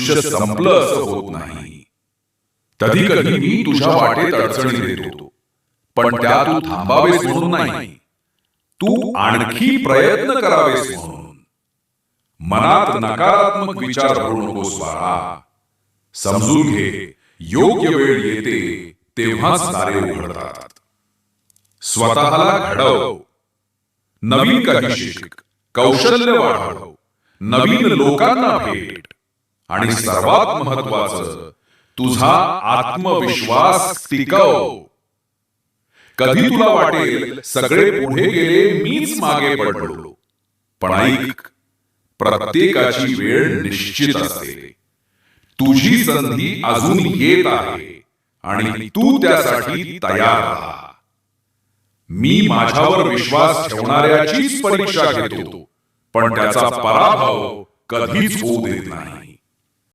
आयुष्य संपलं असं होत नाही. कधी कधी मी तुझ्या वाटेत अडचणी देतो, पण त्या तू थांबावेस म्हणून नाही, तू आणखी प्रयत्न करावेस म्हणून. मनात नकारात्मक विचार भरू नकोस बाळा. समजून घे, योग्य वेळ येते तेव्हाच दारे उघडतात. स्वतःला घडव, नवीन काही शिक, कौशल्य वाढव, नवीन लोकांना भेट, आणि सर्वात महत्वाचं तुझा आत्मविश्वास टिकव. कधी तुला वाटेल सगळे पुढे गेले, मीच मागे पडलो. पण ऐक, प्रत्येकाची वेळ निश्चित असते. तुझी संधी अजून येत आहे आणि तू त्यासाठी तयार राहा. मी माझ्यावर विश्वास ठेवणाऱ्याचीच परीक्षा घेतो, पण त्याचा पराभव कधीच होऊ देत नाही.